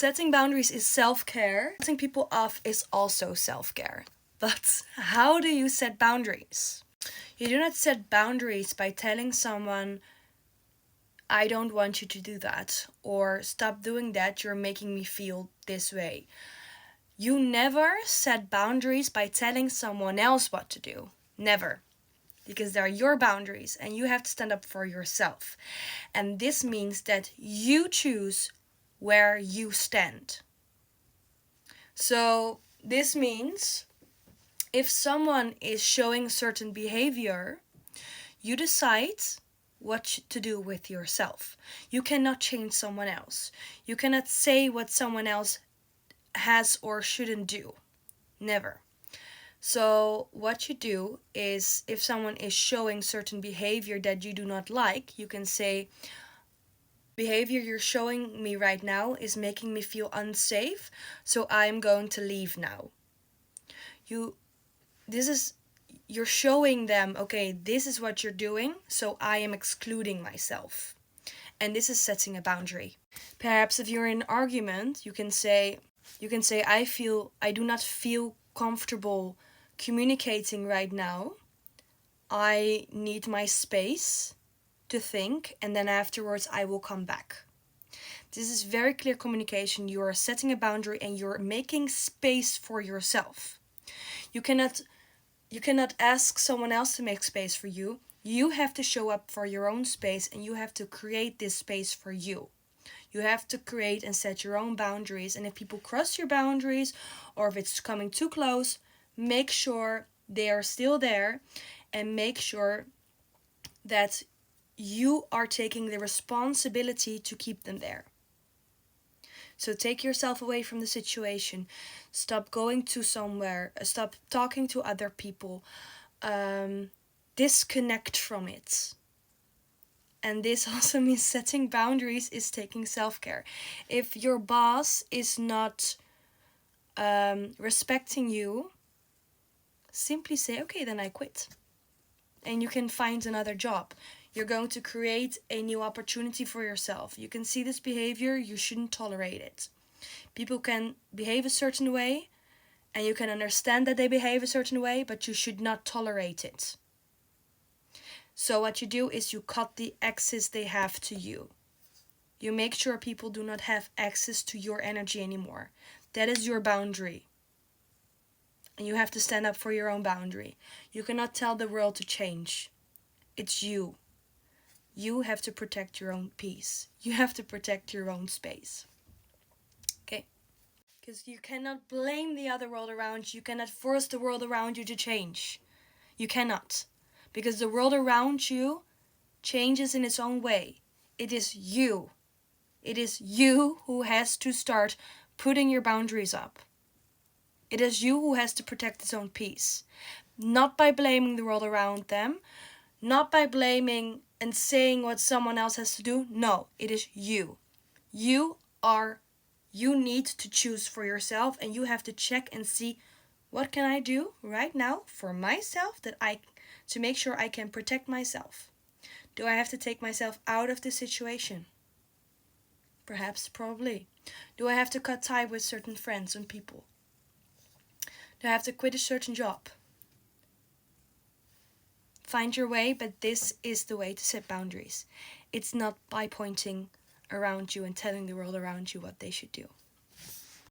Setting boundaries is self-care. Cutting people off is also self-care. But how do you set boundaries? You do not set boundaries by telling someone, I don't want you to do that, or stop doing that, you're making me feel this way. You never set boundaries by telling someone else what to do. Never. Because they are your boundaries and you have to stand up for yourself. And this means that you choose where you stand. So this means if someone is showing certain behavior, you decide what to do with yourself. You cannot change someone else. You cannot say what someone else has or shouldn't do. Never. So what you do is, if someone is showing certain behavior that you do not like, you can say, behavior you're showing me right now is making me feel unsafe, so I'm going to leave now. You're showing them, okay, this is what you're doing, so I am excluding myself. And this is setting a boundary. Perhaps if you're in an argument, you can say, I do not feel comfortable communicating right now. I need my space to think, and then afterwards I will come back. This is very clear communication. You are setting a boundary and you're making space for yourself. You cannot ask someone else to make space for you. You have to show up for your own space and you have to create this space for you. You have to create and set your own boundaries, and if people cross your boundaries or if it's coming too close, make sure they are still there and make sure that you are taking the responsibility to keep them there. So take yourself away from the situation. Stop going to somewhere. Stop talking to other people. Disconnect from it. And this also means setting boundaries is taking self-care. If your boss is not respecting you, simply say, okay, then I quit. And you can find another job. You're going to create a new opportunity for yourself. You can see this behavior, you shouldn't tolerate it. People can behave a certain way, and you can understand that they behave a certain way, but you should not tolerate it. So what you do is you cut the access they have to you. You make sure people do not have access to your energy anymore. That is your boundary. And you have to stand up for your own boundary. You cannot tell the world to change. It's you. You have to protect your own peace. You have to protect your own space. Okay? Because you cannot blame the other world around you. You cannot force the world around you to change. You cannot. Because the world around you changes in its own way. It is you. It is you who has to start putting your boundaries up. It is you who has to protect its own peace. Not by blaming the world around them. Not by blaming and saying what someone else has to do. No, it is you. You need to choose for yourself, and you have to check and see, what can I do right now for myself to make sure I can protect myself? Do I have to take myself out of the situation? Perhaps, probably. Do I have to cut ties with certain friends and people? Do I have to quit a certain job? Find your way, but this is the way to set boundaries. It's not by pointing around you and telling the world around you what they should do.